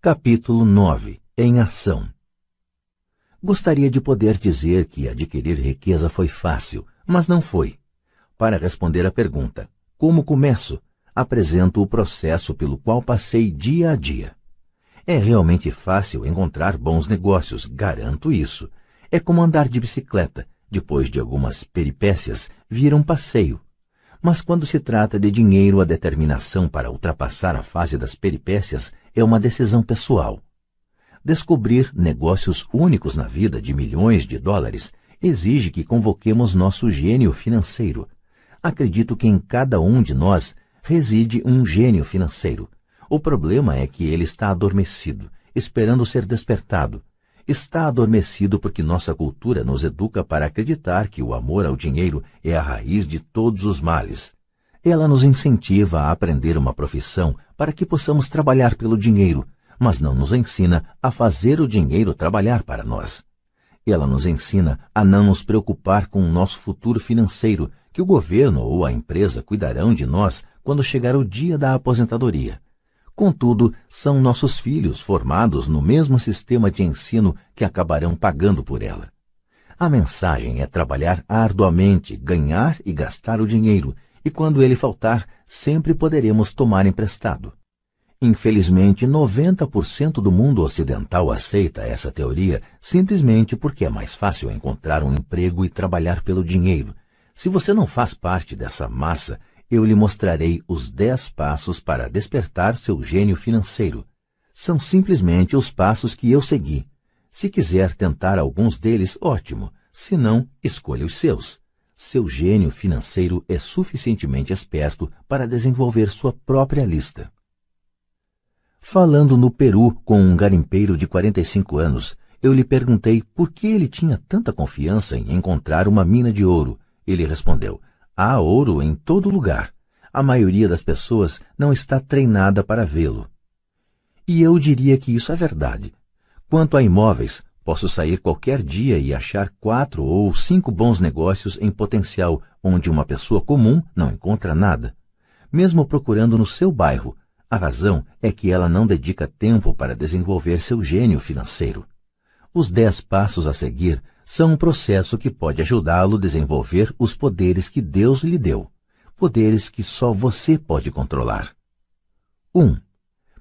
Capítulo 9. Em ação. Gostaria de poder dizer que adquirir riqueza foi fácil, mas não foi. Para responder à pergunta, como começo? Apresento o processo pelo qual passei dia a dia. É realmente fácil encontrar bons negócios, garanto isso. É como andar de bicicleta, depois de algumas peripécias, vira um passeio. Mas quando se trata de dinheiro, a determinação para ultrapassar a fase das peripécias é uma decisão pessoal. Descobrir negócios únicos na vida de milhões de dólares exige que convoquemos nosso gênio financeiro. Acredito que em cada um de nós reside um gênio financeiro. O problema é que ele está adormecido, esperando ser despertado. Está adormecido porque nossa cultura nos educa para acreditar que o amor ao dinheiro é a raiz de todos os males. Ela nos incentiva a aprender uma profissão para que possamos trabalhar pelo dinheiro, mas não nos ensina a fazer o dinheiro trabalhar para nós. Ela nos ensina a não nos preocupar com o nosso futuro financeiro, que o governo ou a empresa cuidarão de nós quando chegar o dia da aposentadoria. Contudo, são nossos filhos formados no mesmo sistema de ensino que acabarão pagando por ela. A mensagem é trabalhar arduamente, ganhar e gastar o dinheiro, e quando ele faltar, sempre poderemos tomar emprestado. Infelizmente, 90% do mundo ocidental aceita essa teoria simplesmente porque é mais fácil encontrar um emprego e trabalhar pelo dinheiro. Se você não faz parte dessa massa, eu lhe mostrarei os 10 passos para despertar seu gênio financeiro. São simplesmente os passos que eu segui. Se quiser tentar alguns deles, ótimo. Se não, escolha os seus. Seu gênio financeiro é suficientemente esperto para desenvolver sua própria lista. Falando no Peru com um garimpeiro de 45 anos, eu lhe perguntei por que ele tinha tanta confiança em encontrar uma mina de ouro. Ele respondeu: há ouro em todo lugar. A maioria das pessoas não está treinada para vê-lo. E eu diria que isso é verdade. Quanto a imóveis, posso sair qualquer dia e achar 4 ou 5 bons negócios em potencial, onde uma pessoa comum não encontra nada. Mesmo procurando no seu bairro, a razão é que ela não dedica tempo para desenvolver seu gênio financeiro. Os 10 passos a seguir são um processo que pode ajudá-lo a desenvolver os poderes que Deus lhe deu, poderes que só você pode controlar. 1.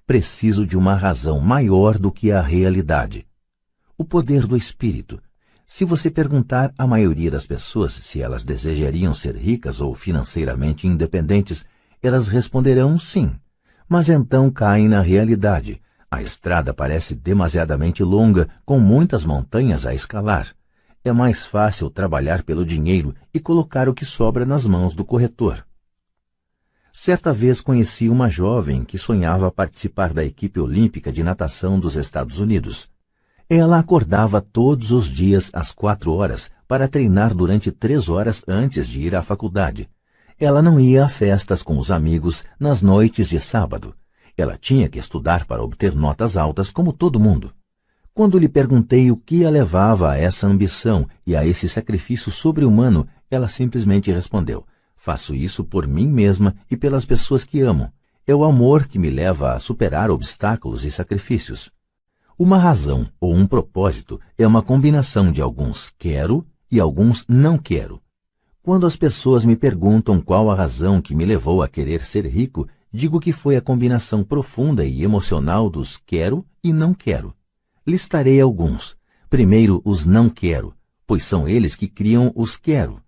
Preciso de uma razão maior do que a realidade. O poder do espírito. Se você perguntar à maioria das pessoas se elas desejariam ser ricas ou financeiramente independentes, elas responderão sim. Mas então caem na realidade. A estrada parece demasiadamente longa, com muitas montanhas a escalar. É mais fácil trabalhar pelo dinheiro e colocar o que sobra nas mãos do corretor. Certa vez conheci uma jovem que sonhava participar da equipe olímpica de natação dos Estados Unidos. Ela acordava todos os dias às 4 horas para treinar durante 3 horas antes de ir à faculdade. Ela não ia a festas com os amigos nas noites de sábado. Ela tinha que estudar para obter notas altas como todo mundo. Quando lhe perguntei o que a levava a essa ambição e a esse sacrifício sobre-humano, ela simplesmente respondeu: faço isso por mim mesma e pelas pessoas que amo. É o amor que me leva a superar obstáculos e sacrifícios. Uma razão ou um propósito é uma combinação de alguns quero e alguns não quero. Quando as pessoas me perguntam qual a razão que me levou a querer ser rico, digo que foi a combinação profunda e emocional dos quero e não quero. Listarei alguns. Primeiro, os não quero, pois são eles que criam os quero.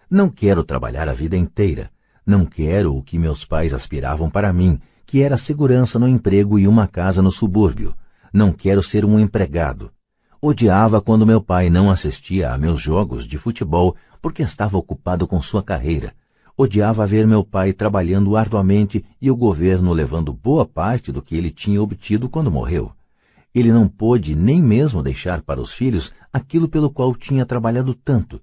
Não quero trabalhar a vida inteira. Não quero o que meus pais aspiravam para mim, que era segurança no emprego e uma casa no subúrbio. Não quero ser um empregado. Odiava quando meu pai não assistia a meus jogos de futebol porque estava ocupado com sua carreira. Odiava ver meu pai trabalhando arduamente e o governo levando boa parte do que ele tinha obtido quando morreu. Ele não pôde nem mesmo deixar para os filhos aquilo pelo qual tinha trabalhado tanto.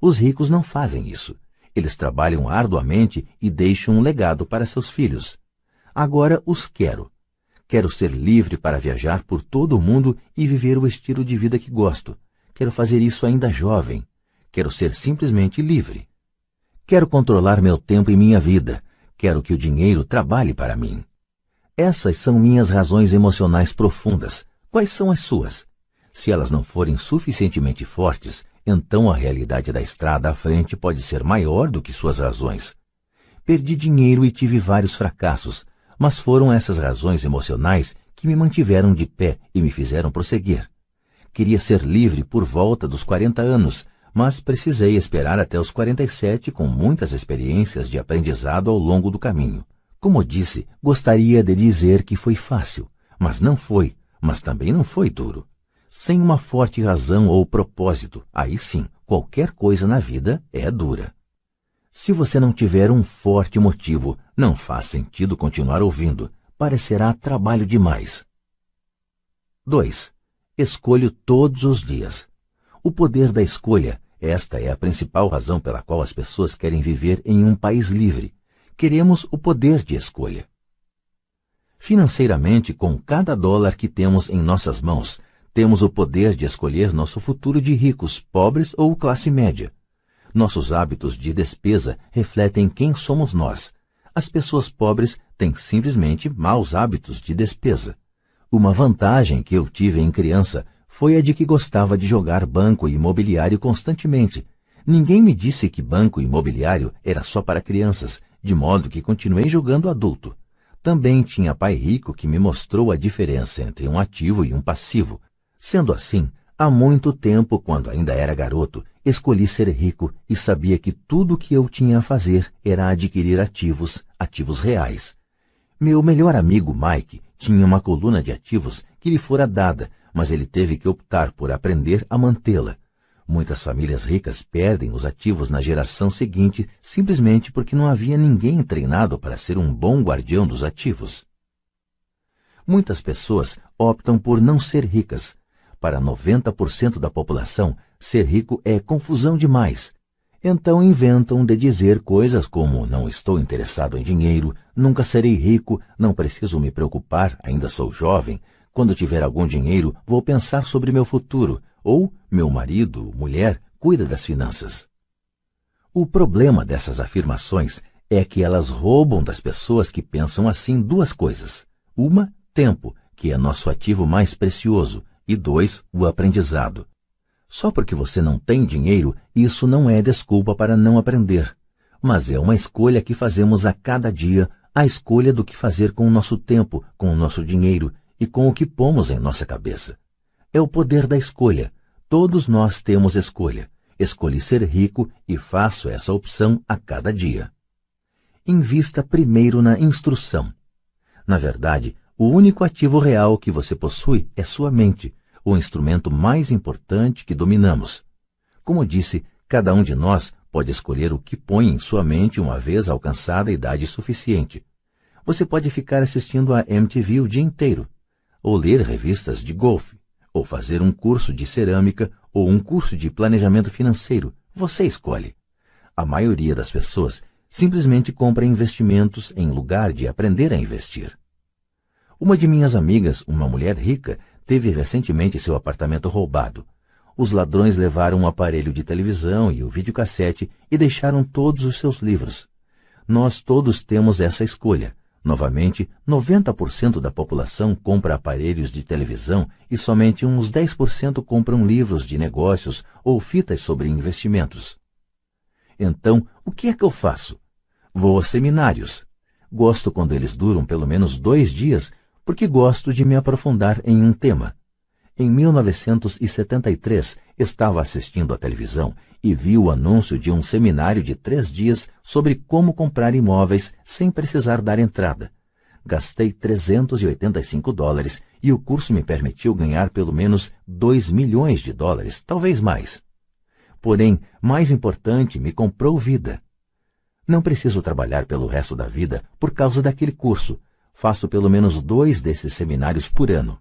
Os ricos não fazem isso. Eles trabalham arduamente e deixam um legado para seus filhos. Agora os quero. Quero ser livre para viajar por todo o mundo e viver o estilo de vida que gosto. Quero fazer isso ainda jovem. Quero ser simplesmente livre. Quero controlar meu tempo e minha vida. Quero que o dinheiro trabalhe para mim. Essas são minhas razões emocionais profundas. Quais são as suas? Se elas não forem suficientemente fortes, então a realidade da estrada à frente pode ser maior do que suas razões. Perdi dinheiro e tive vários fracassos, mas foram essas razões emocionais que me mantiveram de pé e me fizeram prosseguir. Queria ser livre por volta dos 40 anos, mas precisei esperar até os 47 com muitas experiências de aprendizado ao longo do caminho. Como disse, gostaria de dizer que foi fácil, mas não foi, mas também não foi duro. Sem uma forte razão ou propósito, aí sim, qualquer coisa na vida é dura. Se você não tiver um forte motivo, não faz sentido continuar ouvindo. Parecerá trabalho demais. 2. Escolho todos os dias. O poder da escolha. Esta é a principal razão pela qual as pessoas querem viver em um país livre. Queremos o poder de escolha. Financeiramente, com cada dólar que temos em nossas mãos, temos o poder de escolher nosso futuro de ricos, pobres ou classe média. Nossos hábitos de despesa refletem quem somos nós. As pessoas pobres têm simplesmente maus hábitos de despesa. Uma vantagem que eu tive em criança foi a de que gostava de jogar banco imobiliário constantemente. Ninguém me disse que banco imobiliário era só para crianças, de modo que continuei jogando adulto. Também tinha pai rico que me mostrou a diferença entre um ativo e um passivo. Sendo assim, há muito tempo, quando ainda era garoto, escolhi ser rico e sabia que tudo o que eu tinha a fazer era adquirir ativos reais. Meu melhor amigo Mike tinha uma coluna de ativos que lhe fora dada, mas ele teve que optar por aprender a mantê-la. Muitas famílias ricas perdem os ativos na geração seguinte simplesmente porque não havia ninguém treinado para ser um bom guardião dos ativos. Muitas pessoas optam por não ser ricas. Para 90% da população, ser rico é confusão demais. Então inventam de dizer coisas como não estou interessado em dinheiro, nunca serei rico, não preciso me preocupar, ainda sou jovem, quando tiver algum dinheiro vou pensar sobre meu futuro, ou meu marido, mulher, cuida das finanças. O problema dessas afirmações é que elas roubam das pessoas que pensam assim duas coisas. Uma, tempo, que é nosso ativo mais precioso, e 2, o aprendizado. Só porque você não tem dinheiro, isso não é desculpa para não aprender. Mas é uma escolha que fazemos a cada dia, a escolha do que fazer com o nosso tempo, com o nosso dinheiro e com o que pomos em nossa cabeça. É o poder da escolha. Todos nós temos escolha. Escolhi ser rico e faço essa opção a cada dia. Invista primeiro na instrução. Na verdade, o único ativo real que você possui é sua mente, o instrumento mais importante que dominamos. Como disse, cada um de nós pode escolher o que põe em sua mente uma vez alcançada a idade suficiente. Você pode ficar assistindo a MTV o dia inteiro, ou ler revistas de golfe, ou fazer um curso de cerâmica ou um curso de planejamento financeiro. Você escolhe. A maioria das pessoas simplesmente compra investimentos em lugar de aprender a investir. Uma de minhas amigas, uma mulher rica, teve recentemente seu apartamento roubado. Os ladrões levaram um aparelho de televisão e o videocassete e deixaram todos os seus livros. Nós todos temos essa escolha. Novamente, 90% da população compra aparelhos de televisão e somente uns 10% compram livros de negócios ou fitas sobre investimentos. Então, o que é que eu faço? Vou aos seminários. Gosto quando eles duram pelo menos 2 dias, porque gosto de me aprofundar em um tema. Em 1973, estava assistindo à televisão e vi o anúncio de um seminário de 3 dias sobre como comprar imóveis sem precisar dar entrada. Gastei $385 e o curso me permitiu ganhar pelo menos $2 milhões, talvez mais. Porém, mais importante, me comprou vida. Não preciso trabalhar pelo resto da vida por causa daquele curso. Faço pelo menos 2 desses seminários por ano.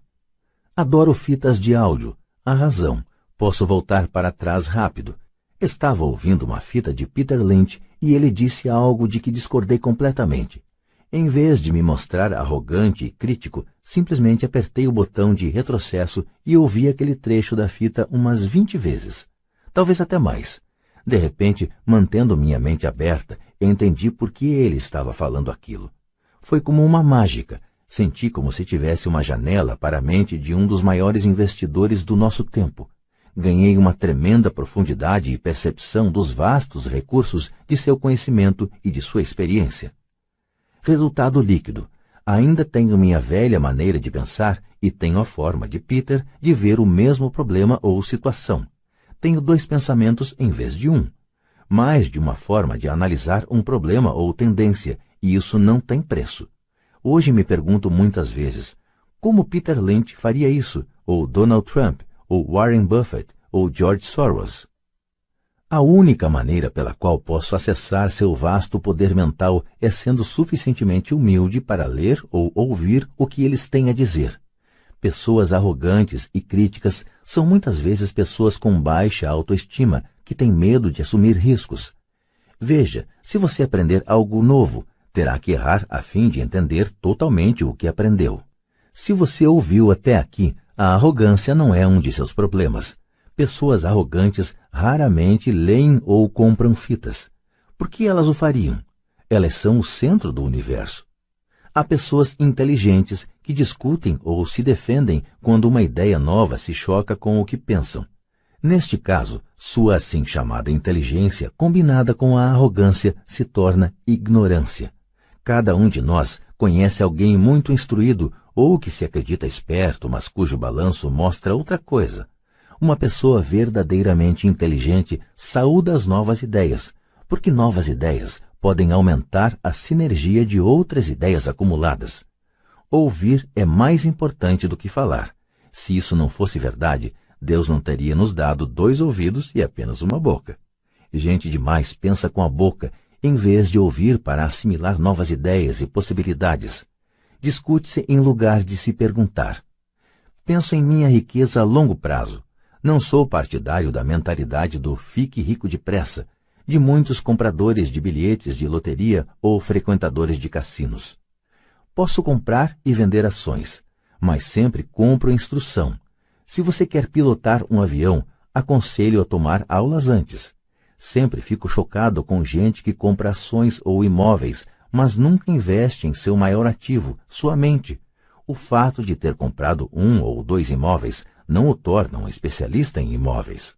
Adoro fitas de áudio. A razão. Posso voltar para trás rápido. Estava ouvindo uma fita de Peter Lynch e ele disse algo de que discordei completamente. Em vez de me mostrar arrogante e crítico, simplesmente apertei o botão de retrocesso e ouvi aquele trecho da fita umas 20 vezes. Talvez até mais. De repente, mantendo minha mente aberta, entendi por que ele estava falando aquilo. Foi como uma mágica. Senti como se tivesse uma janela para a mente de um dos maiores investidores do nosso tempo. Ganhei uma tremenda profundidade e percepção dos vastos recursos de seu conhecimento e de sua experiência. Resultado líquido. Ainda tenho minha velha maneira de pensar e tenho a forma de Peter de ver o mesmo problema ou situação. Tenho 2 pensamentos em vez de um. Mais de uma forma de analisar um problema ou tendência, e isso não tem preço. Hoje me pergunto muitas vezes, como Peter Lynch faria isso? Ou Donald Trump? Ou Warren Buffett? Ou George Soros? A única maneira pela qual posso acessar seu vasto poder mental é sendo suficientemente humilde para ler ou ouvir o que eles têm a dizer. Pessoas arrogantes e críticas são muitas vezes pessoas com baixa autoestima, que têm medo de assumir riscos. Veja, se você aprender algo novo, terá que errar a fim de entender totalmente o que aprendeu. Se você ouviu até aqui, a arrogância não é um de seus problemas. Pessoas arrogantes raramente leem ou compram fitas. Por que elas o fariam? Elas são o centro do universo. Há pessoas inteligentes que discutem ou se defendem quando uma ideia nova se choca com o que pensam. Neste caso, sua assim chamada inteligência, combinada com a arrogância, se torna ignorância. Cada um de nós conhece alguém muito instruído ou que se acredita esperto, mas cujo balanço mostra outra coisa. Uma pessoa verdadeiramente inteligente saúda as novas ideias, porque novas ideias podem aumentar a sinergia de outras ideias acumuladas. Ouvir é mais importante do que falar. Se isso não fosse verdade, Deus não teria nos dado 2 ouvidos e apenas uma boca. Gente demais pensa com a boca, em vez de ouvir para assimilar novas ideias e possibilidades. Discute-se em lugar de se perguntar. Penso em minha riqueza a longo prazo. Não sou partidário da mentalidade do fique rico depressa, de muitos compradores de bilhetes de loteria ou frequentadores de cassinos. Posso comprar e vender ações, mas sempre compro instrução. Se você quer pilotar um avião, aconselho a tomar aulas antes. Sempre fico chocado com gente que compra ações ou imóveis, mas nunca investe em seu maior ativo, sua mente. O fato de ter comprado 1 ou 2 imóveis não o torna um especialista em imóveis.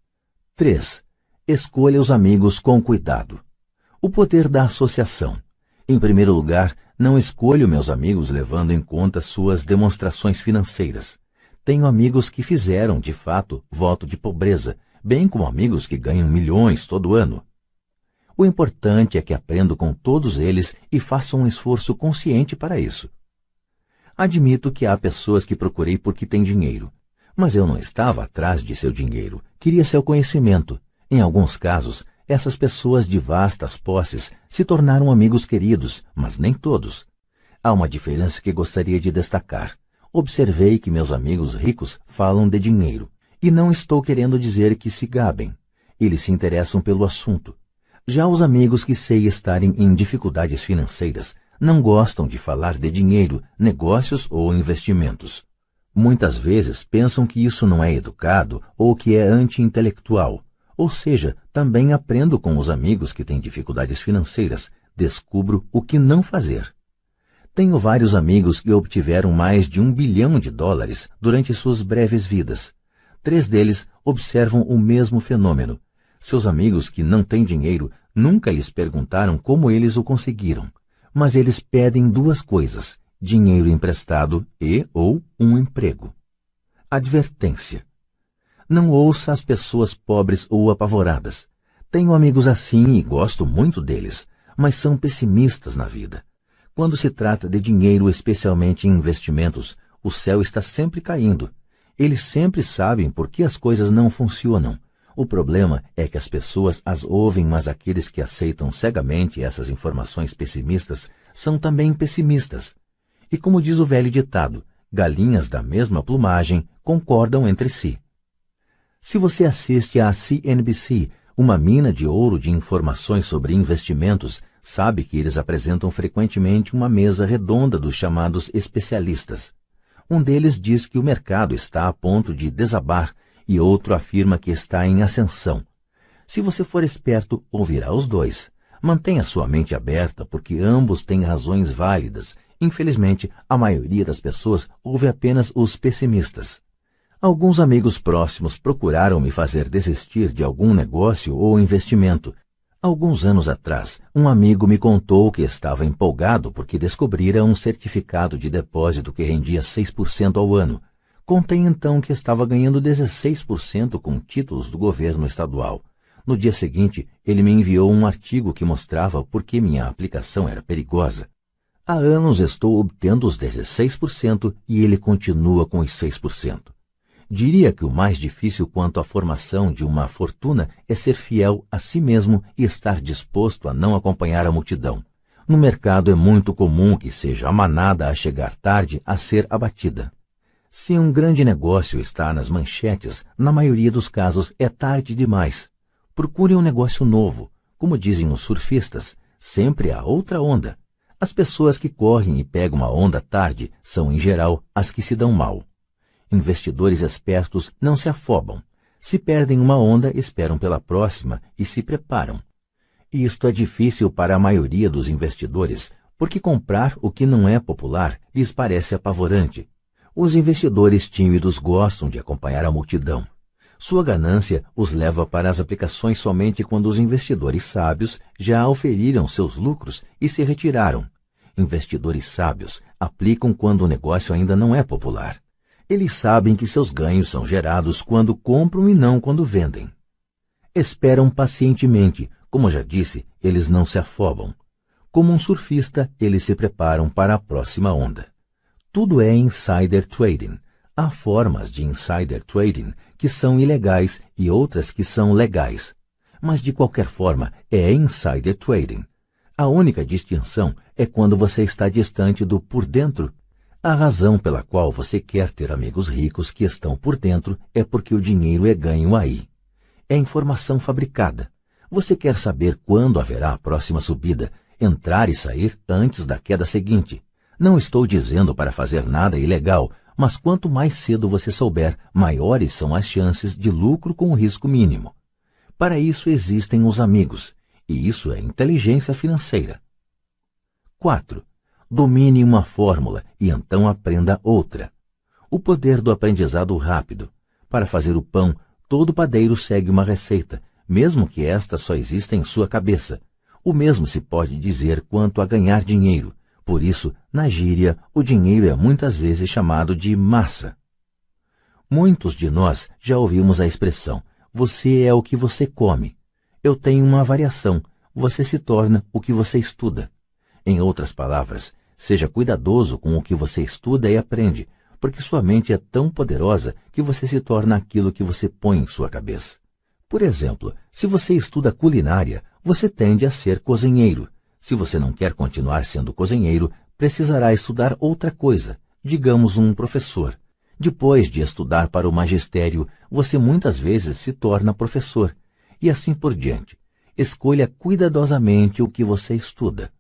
3. Escolha os amigos com cuidado. O poder da associação. Em primeiro lugar, não escolho meus amigos levando em conta suas demonstrações financeiras. Tenho amigos que fizeram, de fato, voto de pobreza, bem como amigos que ganham milhões todo ano. O importante é que aprendo com todos eles e faço um esforço consciente para isso. Admito que há pessoas que procurei porque têm dinheiro, mas eu não estava atrás de seu dinheiro, queria seu conhecimento. Em alguns casos, essas pessoas de vastas posses se tornaram amigos queridos, mas nem todos. Há uma diferença que gostaria de destacar. Observei que meus amigos ricos falam de dinheiro, e não estou querendo dizer que se gabem. Eles se interessam pelo assunto. Já os amigos que sei estarem em dificuldades financeiras não gostam de falar de dinheiro, negócios ou investimentos. Muitas vezes pensam que isso não é educado ou que é anti-intelectual. Ou seja, também aprendo com os amigos que têm dificuldades financeiras, descubro o que não fazer. Tenho vários amigos que obtiveram mais de $1 bilhão durante suas breves vidas. 3 deles observam o mesmo fenômeno. Seus amigos que não têm dinheiro nunca lhes perguntaram como eles o conseguiram, mas eles pedem 2 coisas, dinheiro emprestado e ou um emprego. Advertência. Não ouça as pessoas pobres ou apavoradas. Tenho amigos assim e gosto muito deles, mas são pessimistas na vida. Quando se trata de dinheiro, especialmente em investimentos, o céu está sempre caindo. Eles sempre sabem por que as coisas não funcionam. O problema é que as pessoas as ouvem, mas aqueles que aceitam cegamente essas informações pessimistas são também pessimistas. E como diz o velho ditado, galinhas da mesma plumagem concordam entre si. Se você assiste à CNBC, uma mina de ouro de informações sobre investimentos, sabe que eles apresentam frequentemente uma mesa redonda dos chamados especialistas. Um deles diz que o mercado está a ponto de desabar e outro afirma que está em ascensão. Se você for esperto, ouvirá os 2. Mantenha sua mente aberta porque ambos têm razões válidas Infelizmente, a maioria das pessoas ouve apenas os pessimistas. Alguns amigos próximos procuraram me fazer desistir de algum negócio ou investimento. Alguns anos atrás, um amigo me contou que estava empolgado porque descobrira um certificado de depósito que rendia 6% ao ano. Contei então que estava ganhando 16% com títulos do governo estadual. No dia seguinte, ele me enviou um artigo que mostrava por que minha aplicação era perigosa. Há anos estou obtendo os 16% e ele continua com os 6%. Diria que o mais difícil quanto à formação de uma fortuna é ser fiel a si mesmo e estar disposto a não acompanhar a multidão. No mercado é muito comum que seja a manada a chegar tarde a ser abatida. Se um grande negócio está nas manchetes, na maioria dos casos é tarde demais. Procure um negócio novo. Como dizem os surfistas, sempre há outra onda. As pessoas que correm e pegam uma onda tarde são, em geral, as que se dão mal. Investidores espertos não se afobam. Se perdem uma onda, esperam pela próxima e se preparam. Isto é difícil para a maioria dos investidores, porque comprar o que não é popular lhes parece apavorante. Os investidores tímidos gostam de acompanhar a multidão. Sua ganância os leva para as aplicações somente quando os investidores sábios já auferiram seus lucros e se retiraram. Investidores sábios aplicam quando o negócio ainda não é popular. Eles sabem que seus ganhos são gerados quando compram e não quando vendem. Esperam pacientemente. Como já disse, eles não se afobam. Como um surfista, eles se preparam para a próxima onda. Tudo é insider trading. Há formas de insider trading que são ilegais e outras que são legais. Mas, de qualquer forma, é insider trading. A única distinção é quando você está distante do por dentro. A razão pela qual você quer ter amigos ricos que estão por dentro é porque o dinheiro é ganho aí. É informação fabricada. Você quer saber quando haverá a próxima subida, entrar e sair antes da queda seguinte. Não estou dizendo para fazer nada ilegal, mas quanto mais cedo você souber, maiores são as chances de lucro com risco mínimo. Para isso existem os amigos, e isso é inteligência financeira. 4. Domine uma fórmula e então aprenda outra. O poder do aprendizado rápido. Para fazer o pão, todo padeiro segue uma receita, mesmo que esta só exista em sua cabeça. O mesmo se pode dizer quanto a ganhar dinheiro. Por isso, na gíria, o dinheiro é muitas vezes chamado de massa. Muitos de nós já ouvimos a expressão, você é o que você come. Eu tenho uma variação, você se torna o que você estuda. Em outras palavras, seja cuidadoso com o que você estuda e aprende, porque sua mente é tão poderosa que você se torna aquilo que você põe em sua cabeça. Por exemplo, se você estuda culinária, você tende a ser cozinheiro. Se você não quer continuar sendo cozinheiro, precisará estudar outra coisa, digamos um professor. Depois de estudar para o magistério, você muitas vezes se torna professor, e assim por diante. Escolha cuidadosamente o que você estuda.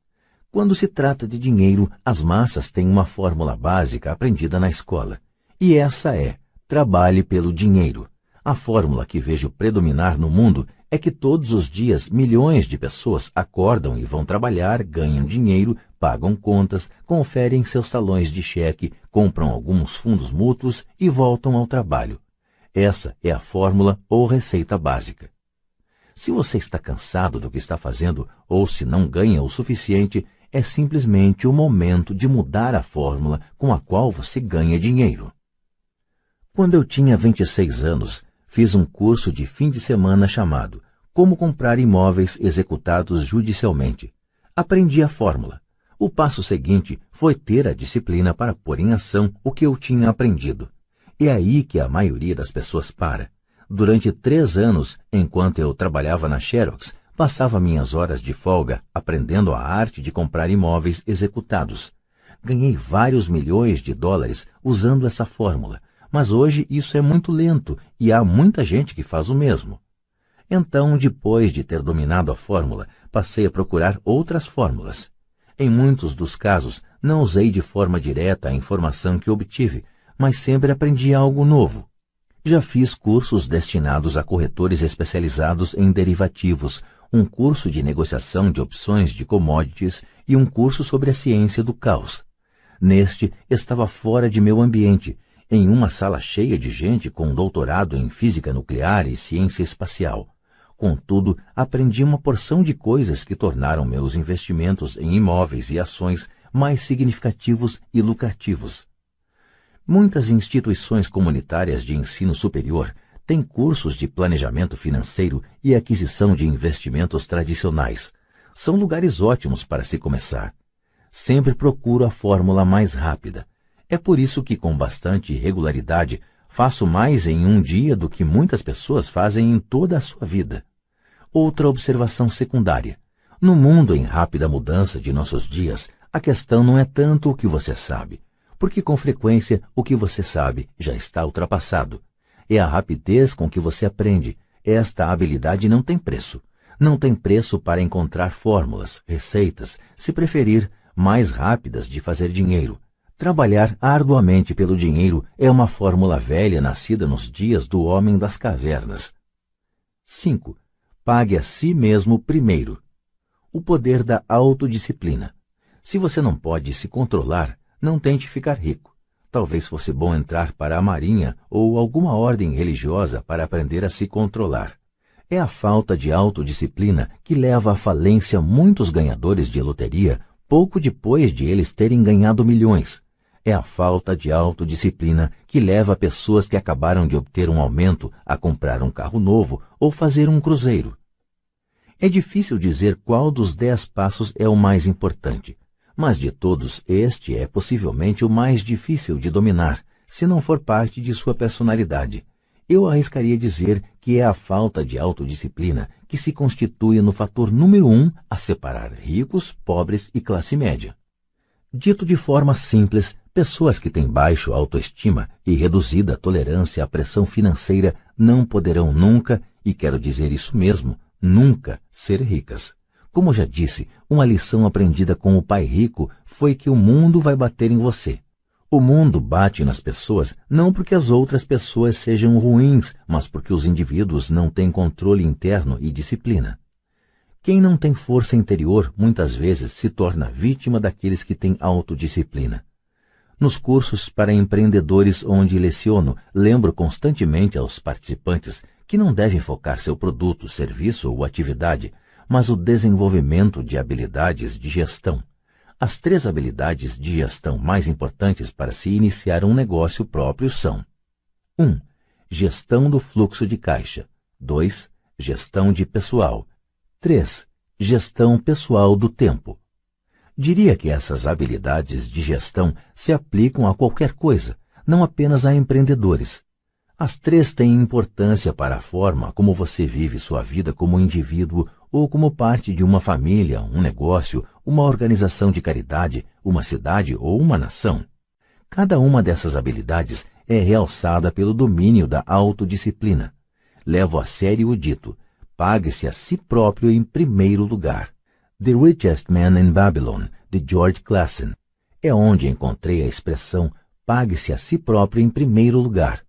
Quando se trata de dinheiro, as massas têm uma fórmula básica aprendida na escola. E essa é, trabalhe pelo dinheiro. A fórmula que vejo predominar no mundo é que todos os dias milhões de pessoas acordam e vão trabalhar, ganham dinheiro, pagam contas, conferem seus talões de cheque, compram alguns fundos mútuos e voltam ao trabalho. Essa é a fórmula ou receita básica. Se você está cansado do que está fazendo ou se não ganha o suficiente, é simplesmente o momento de mudar a fórmula com a qual você ganha dinheiro. Quando eu tinha 26 anos, fiz um curso de fim de semana chamado Como Comprar Imóveis Executados Judicialmente. Aprendi a fórmula. O passo seguinte foi ter a disciplina para pôr em ação o que eu tinha aprendido. É aí que a maioria das pessoas para. Durante 3 anos, enquanto eu trabalhava na Xerox, passava minhas horas de folga aprendendo a arte de comprar imóveis executados. Ganhei vários milhões de dólares usando essa fórmula, mas hoje isso é muito lento e há muita gente que faz o mesmo. Então, depois de ter dominado a fórmula, passei a procurar outras fórmulas. Em muitos dos casos, não usei de forma direta a informação que obtive, mas sempre aprendi algo novo. Já fiz cursos destinados a corretores especializados em derivativos, um curso de negociação de opções de commodities e um curso sobre a ciência do caos. Neste, estava fora de meu ambiente, em uma sala cheia de gente com doutorado em física nuclear e ciência espacial. Contudo, aprendi uma porção de coisas que tornaram meus investimentos em imóveis e ações mais significativos e lucrativos. Muitas instituições comunitárias de ensino superior têm cursos de planejamento financeiro e aquisição de investimentos tradicionais. São lugares ótimos para se começar. Sempre procuro a fórmula mais rápida. É por isso que, com bastante regularidade, faço mais em um dia do que muitas pessoas fazem em toda a sua vida. Outra observação secundária. No mundo em rápida mudança de nossos dias, a questão não é tanto o que você sabe, porque com frequência o que você sabe já está ultrapassado. É a rapidez com que você aprende. Esta habilidade não tem preço. Não tem preço para encontrar fórmulas, receitas, se preferir, mais rápidas de fazer dinheiro. Trabalhar arduamente pelo dinheiro é uma fórmula velha nascida nos dias do homem das cavernas. 5. Pague a si mesmo primeiro. O poder da autodisciplina. Se você não pode se controlar, não tente ficar rico. Talvez fosse bom entrar para a marinha ou alguma ordem religiosa para aprender a se controlar. É a falta de autodisciplina que leva à falência muitos ganhadores de loteria pouco depois de eles terem ganhado milhões. É a falta de autodisciplina que leva pessoas que acabaram de obter um aumento a comprar um carro novo ou fazer um cruzeiro. É difícil dizer qual dos 10 passos é o mais importante, mas de todos este é possivelmente o mais difícil de dominar, se não for parte de sua personalidade. Eu arriscaria dizer que é a falta de autodisciplina que se constitui no fator número 1 a separar ricos, pobres e classe média. Dito de forma simples, pessoas que têm baixa autoestima e reduzida tolerância à pressão financeira não poderão nunca, e quero dizer isso mesmo, nunca ser ricas. Como já disse, uma lição aprendida com o pai rico foi que o mundo vai bater em você. O mundo bate nas pessoas não porque as outras pessoas sejam ruins, mas porque os indivíduos não têm controle interno e disciplina. Quem não tem força interior muitas vezes se torna vítima daqueles que têm autodisciplina. Nos cursos para empreendedores onde leciono, lembro constantemente aos participantes que não devem focar seu produto, serviço ou atividade, mas o desenvolvimento de habilidades de gestão. As 3 habilidades de gestão mais importantes para se iniciar um negócio próprio são: 1. Gestão do fluxo de caixa. 2. Gestão de pessoal. 3. Gestão pessoal do tempo. Diria que essas habilidades de gestão se aplicam a qualquer coisa, não apenas a empreendedores. As 3 têm importância para a forma como você vive sua vida como indivíduo ou como parte de uma família, um negócio, uma organização de caridade, uma cidade ou uma nação. Cada uma dessas habilidades é realçada pelo domínio da autodisciplina. Levo a sério o dito: pague-se a si próprio em primeiro lugar. The Richest Man in Babylon, de George Clason. É onde encontrei a expressão pague-se a si próprio em primeiro lugar.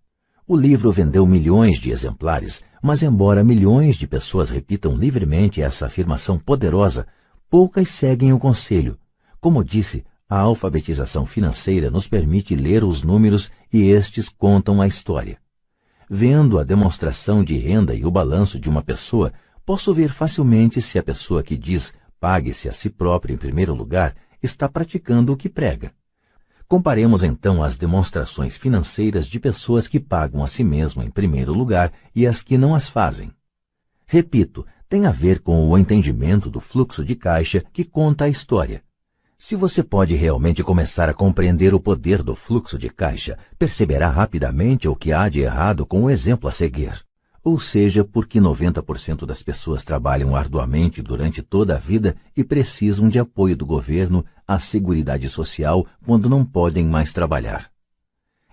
O livro vendeu milhões de exemplares, mas embora milhões de pessoas repitam livremente essa afirmação poderosa, poucas seguem o conselho. Como disse, a alfabetização financeira nos permite ler os números e estes contam a história. Vendo a demonstração de renda e o balanço de uma pessoa, posso ver facilmente se a pessoa que diz pague-se a si próprio em primeiro lugar está praticando o que prega. Comparemos então as demonstrações financeiras de pessoas que pagam a si mesmo em primeiro lugar e as que não as fazem. Repito, tem a ver com o entendimento do fluxo de caixa que conta a história. Se você pode realmente começar a compreender o poder do fluxo de caixa, perceberá rapidamente o que há de errado com o exemplo a seguir. Ou seja, porque 90% das pessoas trabalham arduamente durante toda a vida e precisam de apoio do governo, à Seguridade Social, quando não podem mais trabalhar.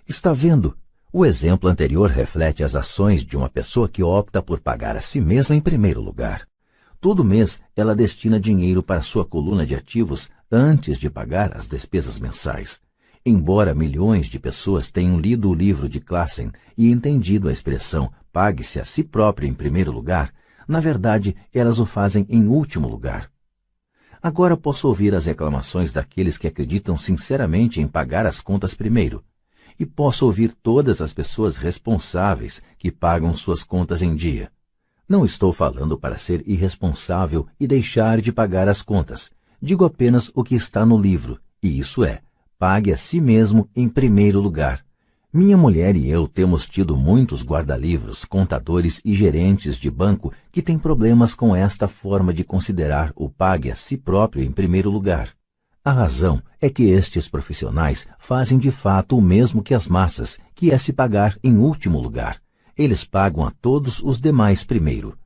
Está vendo? O exemplo anterior reflete as ações de uma pessoa que opta por pagar a si mesma em primeiro lugar. Todo mês, ela destina dinheiro para sua coluna de ativos antes de pagar as despesas mensais. Embora milhões de pessoas tenham lido o livro de Clason e entendido a expressão pague-se a si próprio em primeiro lugar, na verdade, elas o fazem em último lugar. Agora posso ouvir as reclamações daqueles que acreditam sinceramente em pagar as contas primeiro. E posso ouvir todas as pessoas responsáveis que pagam suas contas em dia. Não estou falando para ser irresponsável e deixar de pagar as contas. Digo apenas o que está no livro, e isso é, pague a si mesmo em primeiro lugar. Minha mulher e eu temos tido muitos guarda-livros, contadores e gerentes de banco que têm problemas com esta forma de considerar o pague a si próprio em primeiro lugar. A razão é que estes profissionais fazem de fato o mesmo que as massas, que é se pagar em último lugar. Eles pagam a todos os demais primeiro.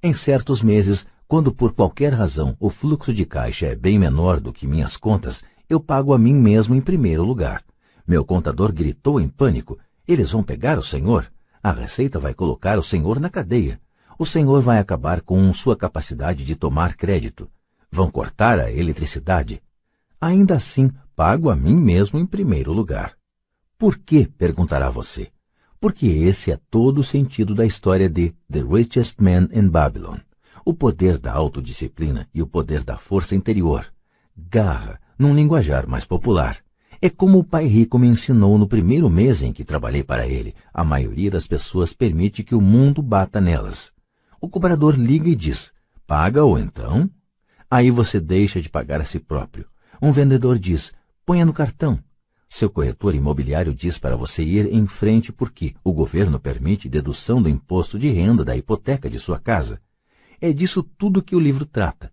Em certos meses, quando por qualquer razão o fluxo de caixa é bem menor do que minhas contas, eu pago a mim mesmo em primeiro lugar. Meu contador gritou em pânico: eles vão pegar o senhor? A Receita vai colocar o senhor na cadeia. O senhor vai acabar com sua capacidade de tomar crédito. Vão cortar a eletricidade. Ainda assim, pago a mim mesmo em primeiro lugar. Por quê? Perguntará você. Porque esse é todo o sentido da história de The Richest Man in Babylon. O poder da autodisciplina e o poder da força interior. Garra, num linguajar mais popular. É como o pai rico me ensinou no primeiro mês em que trabalhei para ele. A maioria das pessoas permite que o mundo bata nelas. O cobrador liga e diz: paga ou então? Aí você deixa de pagar a si próprio. Um vendedor diz: ponha no cartão. Seu corretor imobiliário diz para você ir em frente porque o governo permite dedução do imposto de renda da hipoteca de sua casa. É disso tudo que o livro trata.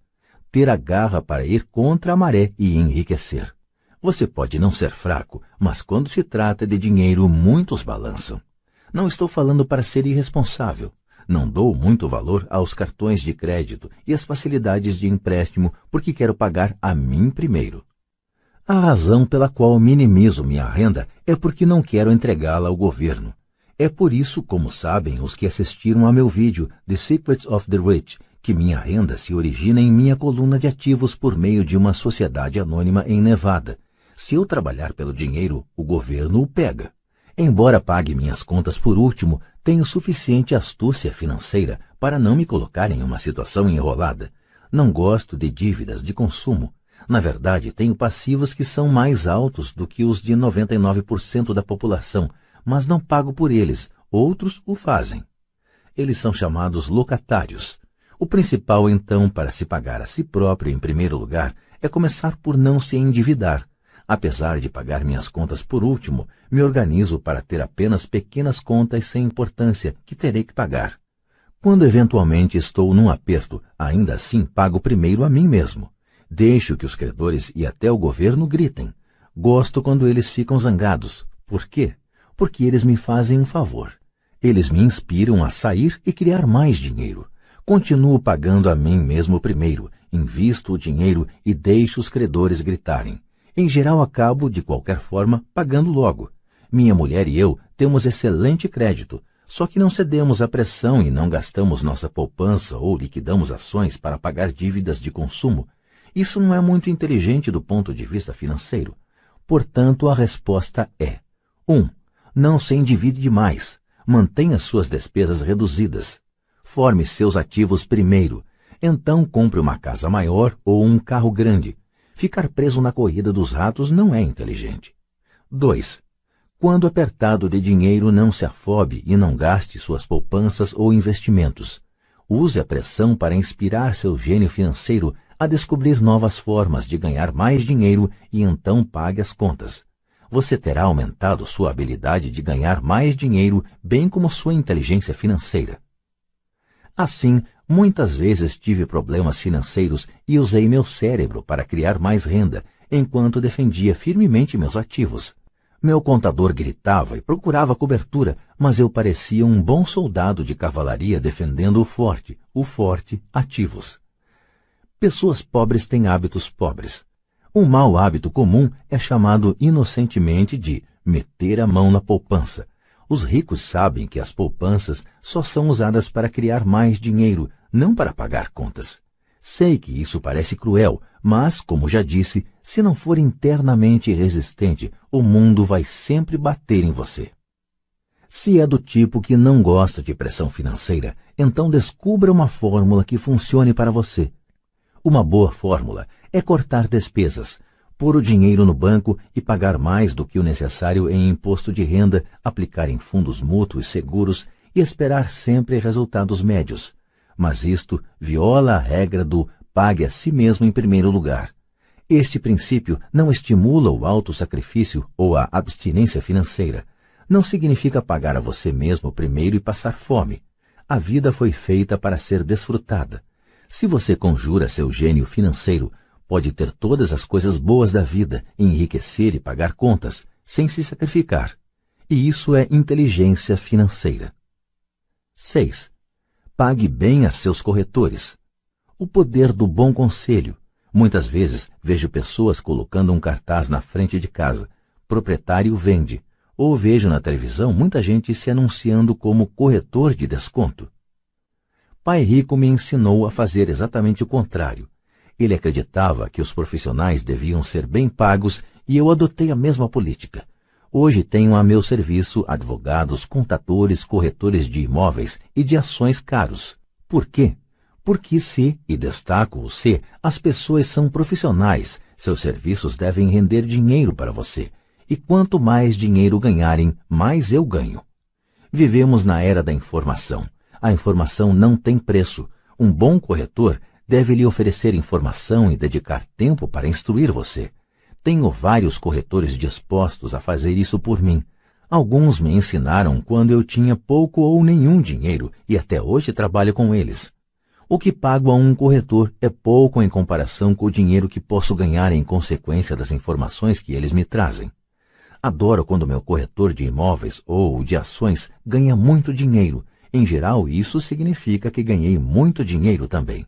Ter a garra para ir contra a maré e enriquecer. Você pode não ser fraco, mas quando se trata de dinheiro, muitos balançam. Não estou falando para ser irresponsável. Não dou muito valor aos cartões de crédito e às facilidades de empréstimo porque quero pagar a mim primeiro. A razão pela qual minimizo minha renda é porque não quero entregá-la ao governo. É por isso, como sabem os que assistiram a meu vídeo The Secrets of the Rich, que minha renda se origina em minha coluna de ativos por meio de uma sociedade anônima em Nevada. Se eu trabalhar pelo dinheiro, o governo o pega. Embora pague minhas contas por último, tenho suficiente astúcia financeira para não me colocar em uma situação enrolada. Não gosto de dívidas de consumo. Na verdade, tenho passivos que são mais altos do que os de 99% da população, mas não pago por eles. Outros o fazem. Eles são chamados locatários. O principal, então, para se pagar a si próprio em primeiro lugar, é começar por não se endividar. Apesar de pagar minhas contas por último, me organizo para ter apenas pequenas contas sem importância que terei que pagar. Quando eventualmente estou num aperto, ainda assim pago primeiro a mim mesmo. Deixo que os credores e até o governo gritem. Gosto quando eles ficam zangados. Por quê? Porque eles me fazem um favor. Eles me inspiram a sair e criar mais dinheiro. Continuo pagando a mim mesmo primeiro, invisto o dinheiro e deixo os credores gritarem. Em geral, acabo, de qualquer forma, pagando logo. Minha mulher e eu temos excelente crédito, só que não cedemos à pressão e não gastamos nossa poupança ou liquidamos ações para pagar dívidas de consumo. Isso não é muito inteligente do ponto de vista financeiro. Portanto, a resposta é: 1. Não se endivide demais. Mantenha suas despesas reduzidas. Forme seus ativos primeiro. Então, compre uma casa maior ou um carro grande. Ficar preso na corrida dos ratos não é inteligente. 2. Quando apertado de dinheiro, não se afobe e não gaste suas poupanças ou investimentos. Use a pressão para inspirar seu gênio financeiro a descobrir novas formas de ganhar mais dinheiro e então pague as contas. Você terá aumentado sua habilidade de ganhar mais dinheiro, bem como sua inteligência financeira. Assim, muitas vezes tive problemas financeiros e usei meu cérebro para criar mais renda, enquanto defendia firmemente meus ativos. Meu contador gritava e procurava cobertura, mas eu parecia um bom soldado de cavalaria defendendo o forte, ativos. Pessoas pobres têm hábitos pobres. Um mau hábito comum é chamado inocentemente de meter a mão na poupança. Os ricos sabem que as poupanças só são usadas para criar mais dinheiro, não para pagar contas. Sei que isso parece cruel, mas, como já disse, se não for internamente resistente, o mundo vai sempre bater em você. Se é do tipo que não gosta de pressão financeira, então descubra uma fórmula que funcione para você. Uma boa fórmula É cortar despesas, pôr o dinheiro no banco e pagar mais do que o necessário em imposto de renda, aplicar em fundos mútuos seguros e esperar sempre resultados médios. Mas isto viola a regra do pague a si mesmo em primeiro lugar. Este princípio não estimula o autossacrifício ou a abstinência financeira. Não significa pagar a você mesmo primeiro e passar fome. A vida foi feita para ser desfrutada. Se você conjura seu gênio financeiro, pode ter todas as coisas boas da vida, enriquecer e pagar contas, sem se sacrificar. E isso é inteligência financeira. 6. Pague bem a seus corretores. O poder do bom conselho. Muitas vezes vejo pessoas colocando um cartaz na frente de casa. Proprietário vende. Ou vejo na televisão muita gente se anunciando como corretor de desconto. Pai Rico me ensinou a fazer exatamente o contrário. Ele acreditava que os profissionais deviam ser bem pagos e eu adotei a mesma política. Hoje tenho a meu serviço advogados, contadores, corretores de imóveis e de ações caros. Por quê? Porque e destaco o se, as pessoas são profissionais, seus serviços devem render dinheiro para você. E quanto mais dinheiro ganharem, mais eu ganho. Vivemos na era da informação. A informação não tem preço. Um bom corretor deve lhe oferecer informação e dedicar tempo para instruir você. Tenho vários corretores dispostos a fazer isso por mim. Alguns me ensinaram quando eu tinha pouco ou nenhum dinheiro e até hoje trabalho com eles. O que pago a um corretor é pouco em comparação com o dinheiro que posso ganhar em consequência das informações que eles me trazem. Adoro quando meu corretor de imóveis ou de ações ganha muito dinheiro. Em geral, isso significa que ganhei muito dinheiro também.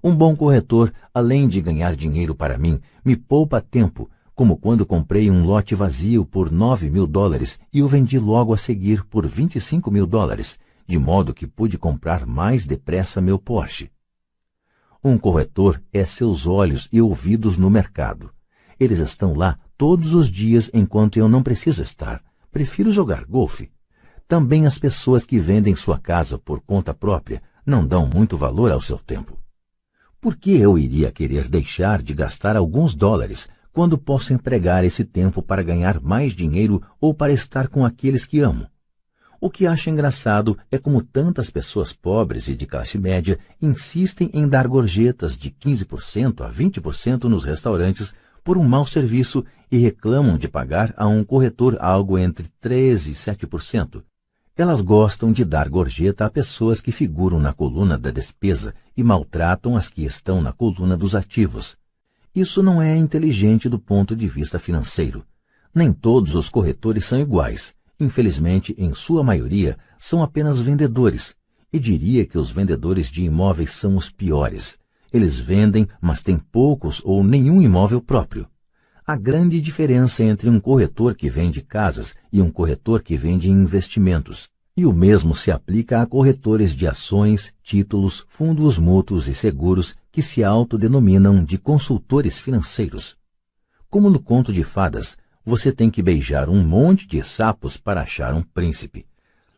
Um bom corretor, além de ganhar dinheiro para mim, me poupa tempo, como quando comprei um lote vazio por $9.000 e o vendi logo a seguir por $25.000, de modo que pude comprar mais depressa meu Porsche. Um corretor é seus olhos e ouvidos no mercado. Eles estão lá todos os dias enquanto eu não preciso estar. Prefiro jogar golfe. Também as pessoas que vendem sua casa por conta própria não dão muito valor ao seu tempo. Por que eu iria querer deixar de gastar alguns dólares quando posso empregar esse tempo para ganhar mais dinheiro ou para estar com aqueles que amo? O que acho engraçado é como tantas pessoas pobres e de classe média insistem em dar gorjetas de 15% a 20% nos restaurantes por um mau serviço e reclamam de pagar a um corretor algo entre 3% e 7%. Elas gostam de dar gorjeta a pessoas que figuram na coluna da despesa e maltratam as que estão na coluna dos ativos. Isso não é inteligente do ponto de vista financeiro. Nem todos os corretores são iguais. Infelizmente, em sua maioria, são apenas vendedores. E diria que os vendedores de imóveis são os piores. Eles vendem, mas têm poucos ou nenhum imóvel próprio. Há grande diferença entre um corretor que vende casas e um corretor que vende investimentos. E o mesmo se aplica a corretores de ações, títulos, fundos mútuos e seguros que se autodenominam de consultores financeiros. Como no conto de fadas, você tem que beijar um monte de sapos para achar um príncipe.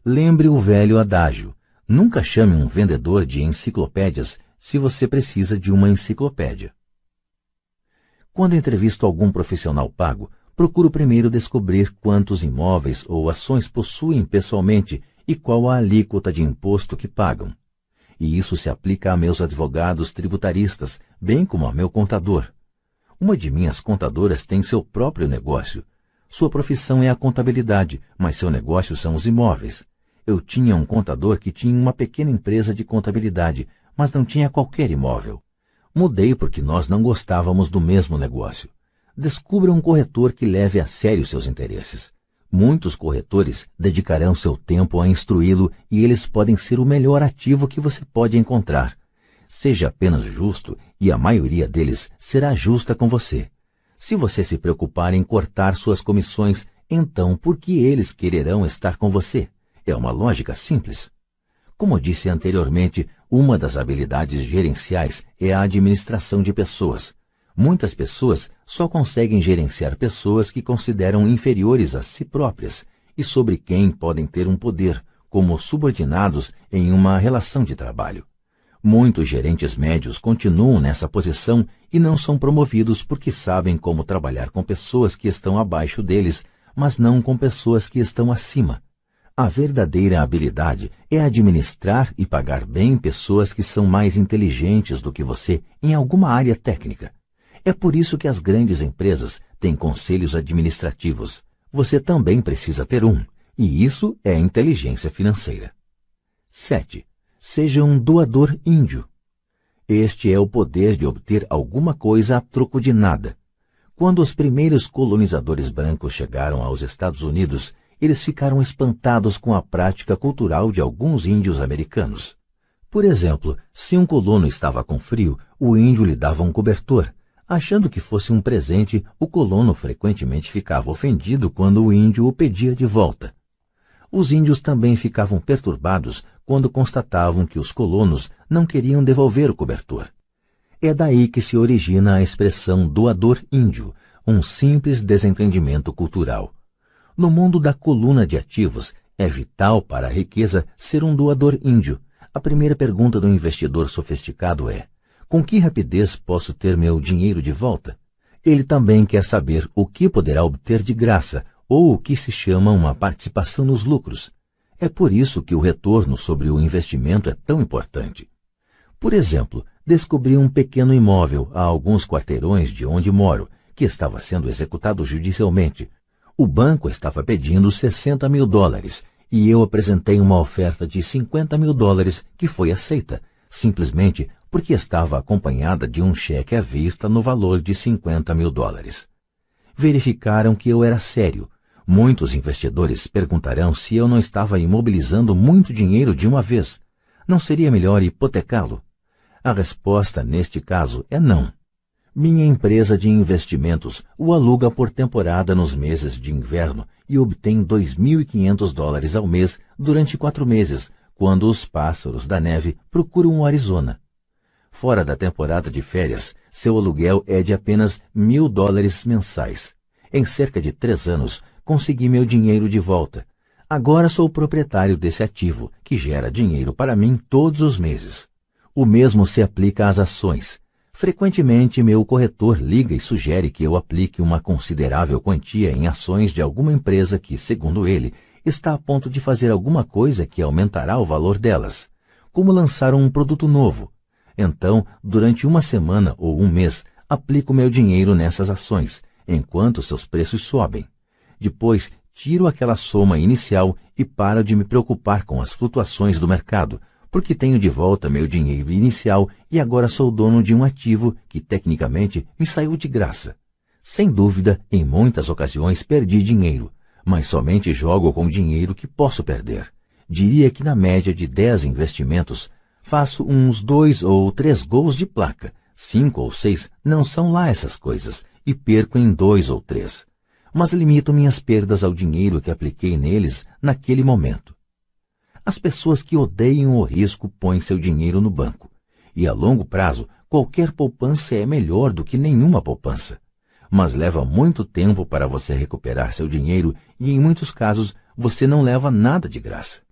Lembre o velho adágio: nunca chame um vendedor de enciclopédias se você precisa de uma enciclopédia. Quando entrevisto algum profissional pago, procuro primeiro descobrir quantos imóveis ou ações possuem pessoalmente e qual a alíquota de imposto que pagam. E isso se aplica a meus advogados tributaristas, bem como a meu contador. Uma de minhas contadoras tem seu próprio negócio. Sua profissão é a contabilidade, mas seu negócio são os imóveis. Eu tinha um contador que tinha uma pequena empresa de contabilidade, mas não tinha qualquer imóvel. Mudei porque nós não gostávamos do mesmo negócio. Descubra um corretor que leve a sério seus interesses. Muitos corretores dedicarão seu tempo a instruí-lo e eles podem ser o melhor ativo que você pode encontrar. Seja apenas justo e a maioria deles será justa com você. Se você se preocupar em cortar suas comissões, então por que eles quererão estar com você? É uma lógica simples. Como disse anteriormente, uma das habilidades gerenciais é a administração de pessoas. Muitas pessoas só conseguem gerenciar pessoas que consideram inferiores a si próprias e sobre quem podem ter um poder, como subordinados em uma relação de trabalho. Muitos gerentes médios continuam nessa posição e não são promovidos porque sabem como trabalhar com pessoas que estão abaixo deles, mas não com pessoas que estão acima. A verdadeira habilidade é administrar e pagar bem pessoas que são mais inteligentes do que você em alguma área técnica. É por isso que as grandes empresas têm conselhos administrativos. Você também precisa ter um, e isso é inteligência financeira. 7. Seja um doador índio. Este é o poder de obter alguma coisa a troco de nada. Quando os primeiros colonizadores brancos chegaram aos Estados Unidos, eles ficaram espantados com a prática cultural de alguns índios americanos. Por exemplo, se um colono estava com frio, o índio lhe dava um cobertor. Achando que fosse um presente, o colono frequentemente ficava ofendido quando o índio o pedia de volta. Os índios também ficavam perturbados quando constatavam que os colonos não queriam devolver o cobertor. É daí que se origina a expressão doador índio, um simples desentendimento cultural. No mundo da coluna de ativos, é vital para a riqueza ser um doador índio. A primeira pergunta do investidor sofisticado é: com que rapidez posso ter meu dinheiro de volta? Ele também quer saber o que poderá obter de graça, ou o que se chama uma participação nos lucros. É por isso que o retorno sobre o investimento é tão importante. Por exemplo, descobri um pequeno imóvel a alguns quarteirões de onde moro, que estava sendo executado judicialmente. O banco estava pedindo $60 mil e eu apresentei uma oferta de $50 mil que foi aceita, simplesmente porque estava acompanhada de um cheque à vista no valor de $50 mil. Verificaram que eu era sério. Muitos investidores perguntarão se eu não estava imobilizando muito dinheiro de uma vez. Não seria melhor hipotecá-lo? A resposta neste caso é não. Minha empresa de investimentos o aluga por temporada nos meses de inverno e obtém $2.500 ao mês durante 4 meses, quando os pássaros da neve procuram o Arizona. Fora da temporada de férias, seu aluguel é de apenas $1.000 mensais. Em cerca de 3 anos, consegui meu dinheiro de volta. Agora sou proprietário desse ativo, que gera dinheiro para mim todos os meses. O mesmo se aplica às ações. Frequentemente, meu corretor liga e sugere que eu aplique uma considerável quantia em ações de alguma empresa que, segundo ele, está a ponto de fazer alguma coisa que aumentará o valor delas, como lançar um produto novo. Então, durante uma semana ou um mês, aplico meu dinheiro nessas ações, enquanto seus preços sobem. Depois, tiro aquela soma inicial e paro de me preocupar com as flutuações do mercado, porque tenho de volta meu dinheiro inicial e agora sou dono de um ativo que, tecnicamente, me saiu de graça. Sem dúvida, em muitas ocasiões perdi dinheiro, mas somente jogo com dinheiro que posso perder. Diria que na média de 10 investimentos, faço uns 2 ou 3 gols de placa. 5 ou 6 não são lá essas coisas, e perco em 2 ou 3. Mas limito minhas perdas ao dinheiro que apliquei neles naquele momento. As pessoas que odeiam o risco põem seu dinheiro no banco. E a longo prazo, qualquer poupança é melhor do que nenhuma poupança. Mas leva muito tempo para você recuperar seu dinheiro e, em muitos casos, você não leva nada de graça.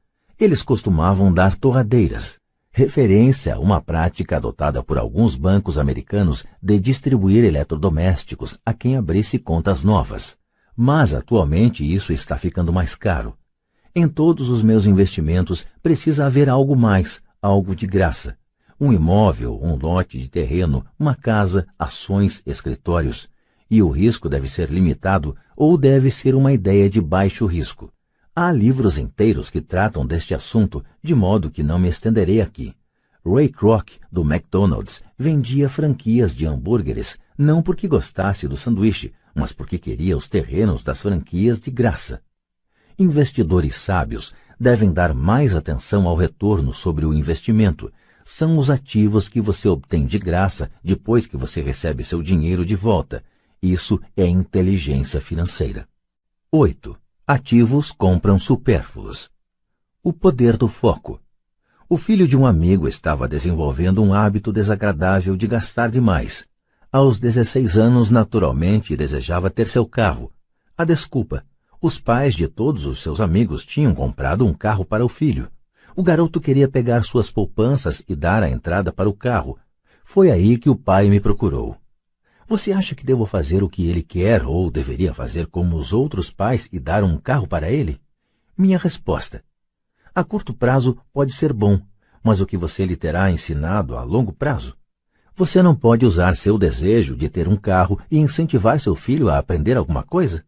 Eles costumavam dar torradeiras, referência a uma prática adotada por alguns bancos americanos de distribuir eletrodomésticos a quem abrisse contas novas. Mas, atualmente, isso está ficando mais caro. Em todos os meus investimentos precisa haver algo mais, algo de graça. Um imóvel, um lote de terreno, uma casa, ações, escritórios. E o risco deve ser limitado ou deve ser uma ideia de baixo risco. Há livros inteiros que tratam deste assunto, de modo que não me estenderei aqui. Ray Kroc, do McDonald's, vendia franquias de hambúrgueres, não porque gostasse do sanduíche, mas porque queria os terrenos das franquias de graça. Investidores sábios devem dar mais atenção ao retorno sobre o investimento. São os ativos que você obtém de graça depois que você recebe seu dinheiro de volta. Isso é inteligência financeira. 8. Ativos compram supérfluos. O poder do foco. O filho de um amigo estava desenvolvendo um hábito desagradável de gastar demais. Aos 16 anos, naturalmente, desejava ter seu carro. A desculpa: os pais de todos os seus amigos tinham comprado um carro para o filho. O garoto queria pegar suas poupanças e dar a entrada para o carro. Foi aí que o pai me procurou. Você acha que devo fazer o que ele quer ou deveria fazer como os outros pais e dar um carro para ele? Minha resposta: a curto prazo pode ser bom, mas o que você lhe terá ensinado a longo prazo? Você não pode usar seu desejo de ter um carro e incentivar seu filho a aprender alguma coisa?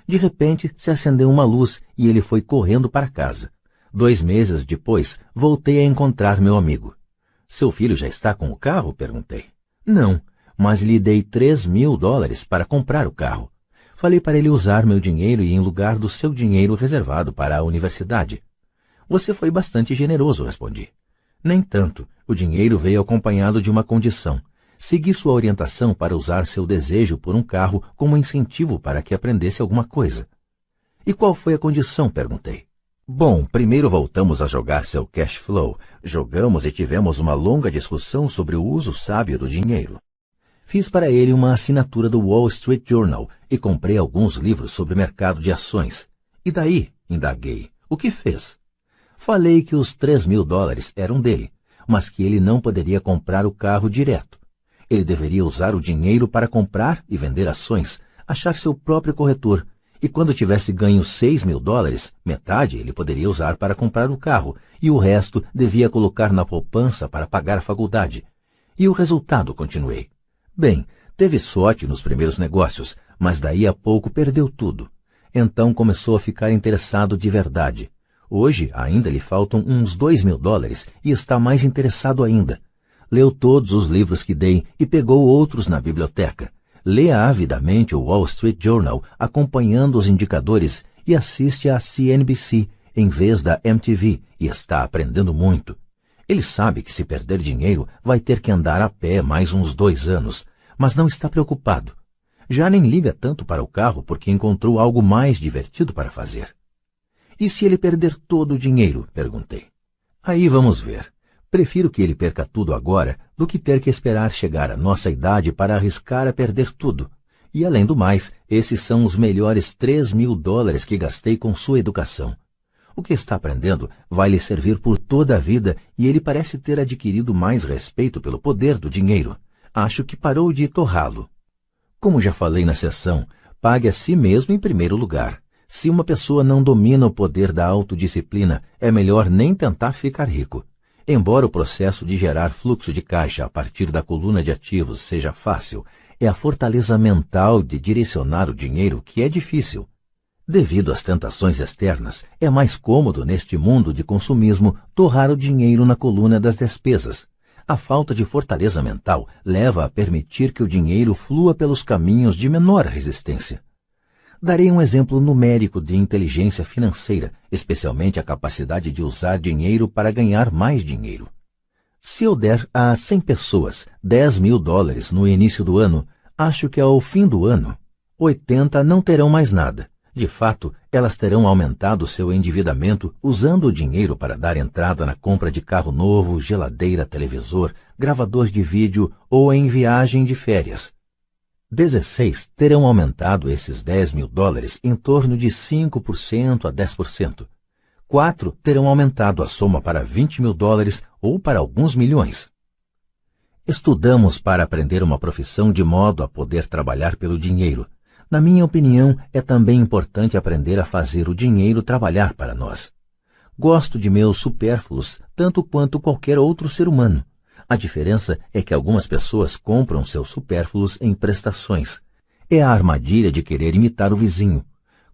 De repente, se acendeu uma luz e ele foi correndo para casa. 2 meses depois, voltei a encontrar meu amigo. Seu filho já está com o carro? Perguntei. Não, mas lhe dei $3.000 para comprar o carro. Falei para ele usar meu dinheiro em lugar do seu dinheiro reservado para a universidade. Você foi bastante generoso, respondi. Nem tanto. O dinheiro veio acompanhado de uma condição. Segui sua orientação para usar seu desejo por um carro como incentivo para que aprendesse alguma coisa. E qual foi a condição? Perguntei. Bom, primeiro voltamos a jogar seu cash flow. Jogamos e tivemos uma longa discussão sobre o uso sábio do dinheiro. Fiz para ele uma assinatura do Wall Street Journal e comprei alguns livros sobre mercado de ações. E daí? Indaguei. O que fez? Falei que os $3.000 eram dele, mas que ele não poderia comprar o carro direto. Ele deveria usar o dinheiro para comprar e vender ações, achar seu próprio corretor, e quando tivesse ganho $6.000, metade ele poderia usar para comprar o carro, e o resto devia colocar na poupança para pagar a faculdade. E o resultado? Continuei. Bem, teve sorte nos primeiros negócios, mas daí a pouco perdeu tudo. Então começou a ficar interessado de verdade. Hoje ainda lhe faltam uns $2.000 e está mais interessado ainda. Leu todos os livros que dei e pegou outros na biblioteca. Lê avidamente o Wall Street Journal, acompanhando os indicadores, e assiste à CNBC em vez da MTV, e está aprendendo muito. Ele sabe que se perder dinheiro vai ter que andar a pé mais uns 2 anos, mas não está preocupado. Já nem liga tanto para o carro porque encontrou algo mais divertido para fazer. E se ele perder todo o dinheiro? Perguntei. Aí vamos ver. Prefiro que ele perca tudo agora do que ter que esperar chegar à nossa idade para arriscar a perder tudo. E além do mais, esses são os melhores $3.000 que gastei com sua educação. O que está aprendendo vai lhe servir por toda a vida e ele parece ter adquirido mais respeito pelo poder do dinheiro. Acho que parou de torrá-lo. Como já falei na sessão, pague a si mesmo em primeiro lugar. Se uma pessoa não domina o poder da autodisciplina, é melhor nem tentar ficar rico. Embora o processo de gerar fluxo de caixa a partir da coluna de ativos seja fácil, é a fortaleza mental de direcionar o dinheiro que é difícil. Devido às tentações externas, é mais cômodo neste mundo de consumismo torrar o dinheiro na coluna das despesas. A falta de fortaleza mental leva a permitir que o dinheiro flua pelos caminhos de menor resistência. Darei um exemplo numérico de inteligência financeira, especialmente a capacidade de usar dinheiro para ganhar mais dinheiro. Se eu der a 100 pessoas $10.000 no início do ano, acho que ao fim do ano, 80 não terão mais nada. De fato, elas terão aumentado seu endividamento usando o dinheiro para dar entrada na compra de carro novo, geladeira, televisor, gravador de vídeo ou em viagem de férias. 16 terão aumentado esses $10.000 em torno de 5% a 10%. 4 terão aumentado a soma para $20.000 ou para alguns milhões. Estudamos para aprender uma profissão de modo a poder trabalhar pelo dinheiro. Na minha opinião, é também importante aprender a fazer o dinheiro trabalhar para nós. Gosto de meus supérfluos tanto quanto qualquer outro ser humano. A diferença é que algumas pessoas compram seus supérfluos em prestações. É a armadilha de querer imitar o vizinho.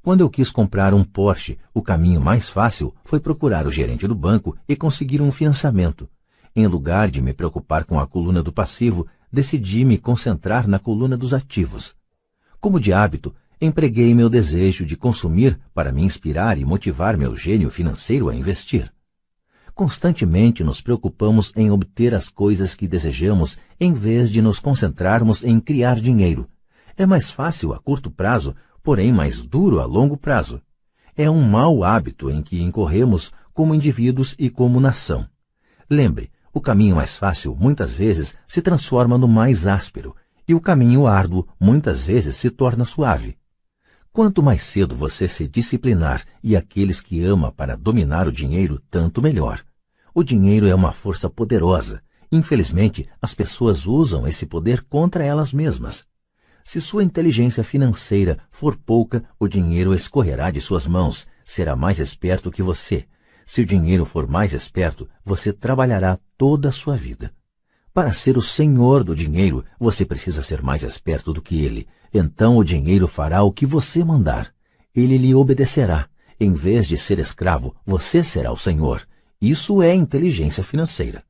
Quando eu quis comprar um Porsche, o caminho mais fácil foi procurar o gerente do banco e conseguir um financiamento. Em lugar de me preocupar com a coluna do passivo, decidi me concentrar na coluna dos ativos. Como de hábito, empreguei meu desejo de consumir para me inspirar e motivar meu gênio financeiro a investir. Constantemente nos preocupamos em obter as coisas que desejamos em vez de nos concentrarmos em criar dinheiro. É mais fácil a curto prazo, porém mais duro a longo prazo. É um mau hábito em que incorremos como indivíduos e como nação. Lembre, o caminho mais fácil muitas vezes se transforma no mais áspero, e o caminho árduo muitas vezes se torna suave. Quanto mais cedo você se disciplinar e aqueles que ama para dominar o dinheiro, tanto melhor. O dinheiro é uma força poderosa. Infelizmente, as pessoas usam esse poder contra elas mesmas. Se sua inteligência financeira for pouca, o dinheiro escorrerá de suas mãos, será mais esperto que você. Se o dinheiro for mais esperto, você trabalhará toda a sua vida. Para ser o senhor do dinheiro, você precisa ser mais esperto do que ele. Então o dinheiro fará o que você mandar. Ele lhe obedecerá. Em vez de ser escravo, você será o senhor. Isso é inteligência financeira.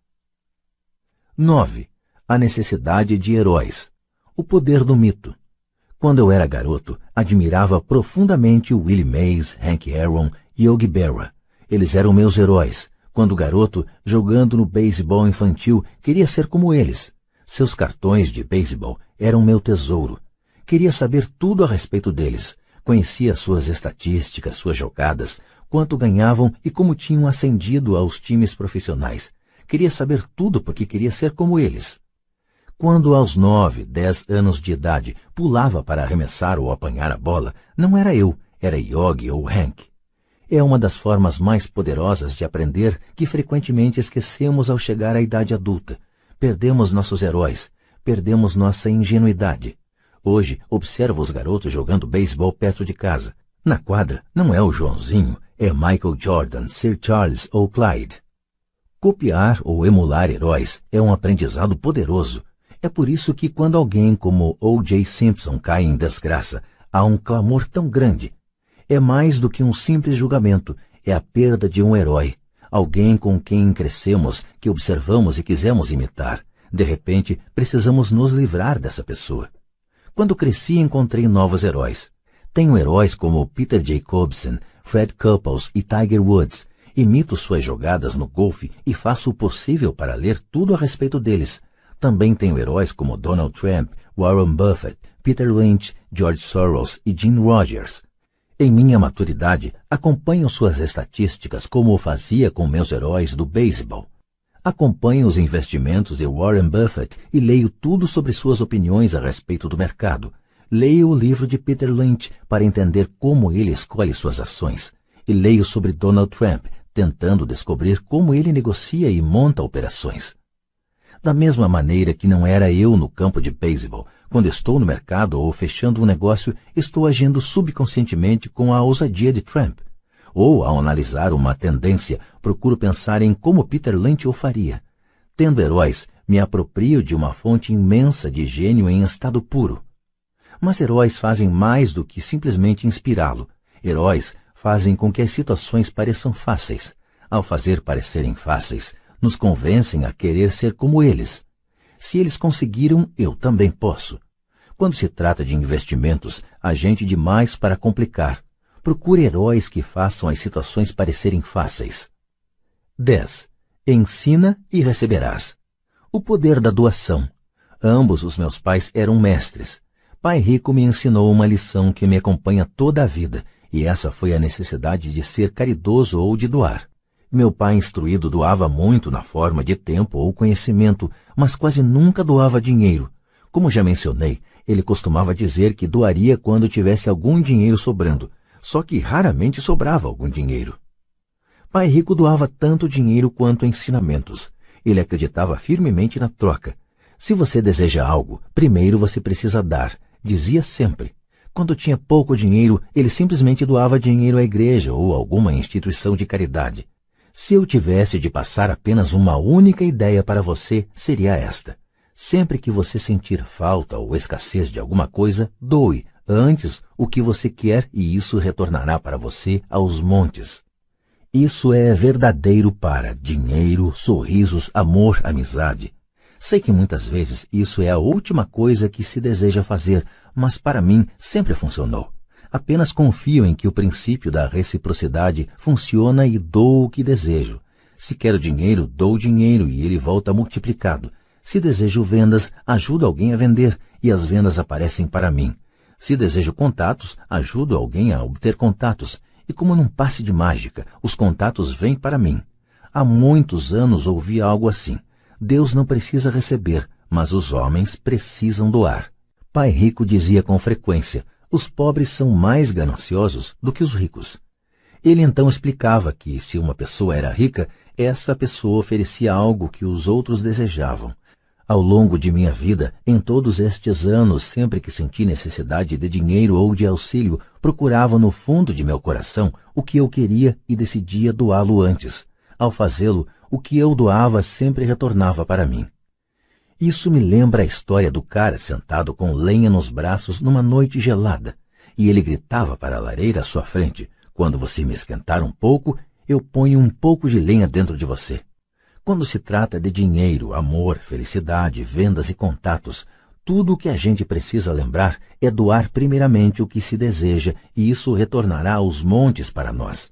9. A necessidade de heróis. O poder do mito. Quando eu era garoto, admirava profundamente Willie Mays, Hank Aaron e Yogi Berra. Eles eram meus heróis. Quando garoto, jogando no beisebol infantil, queria ser como eles. Seus cartões de beisebol eram meu tesouro. Queria saber tudo a respeito deles. Conhecia suas estatísticas, suas jogadas, quanto ganhavam e como tinham ascendido aos times profissionais. Queria saber tudo porque queria ser como eles. Quando aos 9, 10 anos de idade pulava para arremessar ou apanhar a bola, não era eu, era Yogi ou Hank. É uma das formas mais poderosas de aprender que frequentemente esquecemos ao chegar à idade adulta. Perdemos nossos heróis, perdemos nossa ingenuidade. Hoje, observo os garotos jogando beisebol perto de casa. Na quadra, não é o Joãozinho, é Michael Jordan, Sir Charles ou Clyde. Copiar ou emular heróis é um aprendizado poderoso. É por isso que quando alguém como O.J. Simpson cai em desgraça, há um clamor tão grande. É mais do que um simples julgamento, é a perda de um herói, alguém com quem crescemos, que observamos e quisemos imitar. De repente, precisamos nos livrar dessa pessoa. Quando cresci, encontrei novos heróis. Tenho heróis como Peter Jacobsen, Fred Couples e Tiger Woods. Imito suas jogadas no golfe e faço o possível para ler tudo a respeito deles. Também tenho heróis como Donald Trump, Warren Buffett, Peter Lynch, George Soros e Jim Rogers. Em minha maturidade, acompanho suas estatísticas como o fazia com meus heróis do beisebol. Acompanho os investimentos de Warren Buffett e leio tudo sobre suas opiniões a respeito do mercado. Leio o livro de Peter Lynch para entender como ele escolhe suas ações. E leio sobre Donald Trump, tentando descobrir como ele negocia e monta operações. Da mesma maneira que não era eu no campo de beisebol, quando estou no mercado ou fechando um negócio, estou agindo subconscientemente com a ousadia de Trump. Ou, ao analisar uma tendência, procuro pensar em como Peter Lynch o faria. Tendo heróis, me aproprio de uma fonte imensa de gênio em estado puro. Mas heróis fazem mais do que simplesmente inspirá-lo. Heróis fazem com que as situações pareçam fáceis. Ao fazer parecerem fáceis, nos convencem a querer ser como eles. Se eles conseguiram, eu também posso. Quando se trata de investimentos, há gente demais para complicar. Procure heróis que façam as situações parecerem fáceis. 10. Ensina e receberás. O poder da doação. Ambos os meus pais eram mestres. Pai Rico me ensinou uma lição que me acompanha toda a vida, e essa foi a necessidade de ser caridoso ou de doar. Meu pai instruído doava muito na forma de tempo ou conhecimento, mas quase nunca doava dinheiro. Como já mencionei, ele costumava dizer que doaria quando tivesse algum dinheiro sobrando, só que raramente sobrava algum dinheiro. Pai Rico doava tanto dinheiro quanto ensinamentos. Ele acreditava firmemente na troca. Se você deseja algo, primeiro você precisa dar, dizia sempre. Quando tinha pouco dinheiro, ele simplesmente doava dinheiro à igreja ou alguma instituição de caridade. Se eu tivesse de passar apenas uma única ideia para você, seria esta. Sempre que você sentir falta ou escassez de alguma coisa, doe antes o que você quer e isso retornará para você aos montes. Isso é verdadeiro para dinheiro, sorrisos, amor, amizade. Sei que muitas vezes isso é a última coisa que se deseja fazer, mas para mim sempre funcionou. Apenas confio em que o princípio da reciprocidade funciona e dou o que desejo. Se quero dinheiro, dou dinheiro e ele volta multiplicado. Se desejo vendas, ajudo alguém a vender e as vendas aparecem para mim. Se desejo contatos, ajudo alguém a obter contatos. E como num passe de mágica, os contatos vêm para mim. Há muitos anos ouvi algo assim. Deus não precisa receber, mas os homens precisam doar. Pai Rico dizia com frequência, os pobres são mais gananciosos do que os ricos. Ele então explicava que, se uma pessoa era rica, essa pessoa oferecia algo que os outros desejavam. Ao longo de minha vida, em todos estes anos, sempre que senti necessidade de dinheiro ou de auxílio, procurava no fundo de meu coração o que eu queria e decidia doá-lo antes. Ao fazê-lo, o que eu doava sempre retornava para mim. Isso me lembra a história do cara sentado com lenha nos braços numa noite gelada, e ele gritava para a lareira à sua frente: "Quando você me esquentar um pouco, eu ponho um pouco de lenha dentro de você." Quando se trata de dinheiro, amor, felicidade, vendas e contatos, tudo o que a gente precisa lembrar é doar primeiramente o que se deseja, e isso retornará aos montes para nós.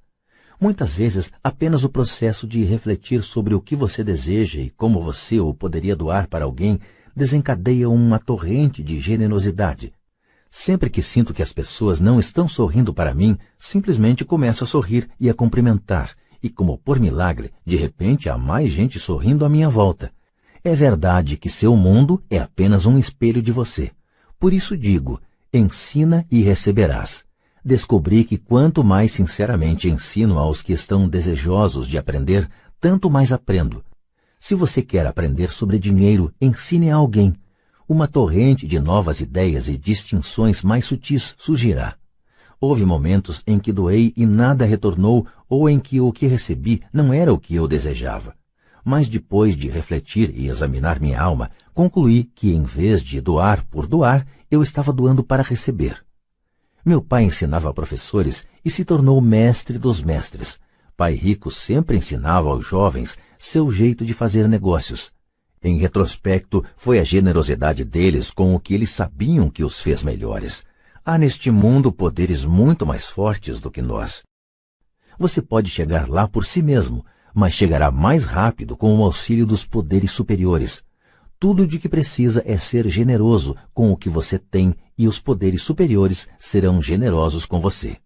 Muitas vezes, apenas o processo de refletir sobre o que você deseja e como você o poderia doar para alguém desencadeia uma torrente de generosidade. Sempre que sinto que as pessoas não estão sorrindo para mim, simplesmente começo a sorrir e a cumprimentar, e como por milagre, de repente há mais gente sorrindo à minha volta. É verdade que seu mundo é apenas um espelho de você. Por isso digo, ensina e receberás. Descobri que quanto mais sinceramente ensino aos que estão desejosos de aprender, tanto mais aprendo. Se você quer aprender sobre dinheiro, ensine a alguém. Uma torrente de novas ideias e distinções mais sutis surgirá. Houve momentos em que doei e nada retornou, ou em que o que recebi não era o que eu desejava. Mas depois de refletir e examinar minha alma, concluí que em vez de doar por doar, eu estava doando para receber. Meu pai ensinava a professores e se tornou mestre dos mestres. Pai rico sempre ensinava aos jovens seu jeito de fazer negócios. Em retrospecto, foi a generosidade deles com o que eles sabiam que os fez melhores. Há neste mundo poderes muito mais fortes do que nós. Você pode chegar lá por si mesmo, mas chegará mais rápido com o auxílio dos poderes superiores. Tudo de que precisa é ser generoso com o que você tem, e os poderes superiores serão generosos com você.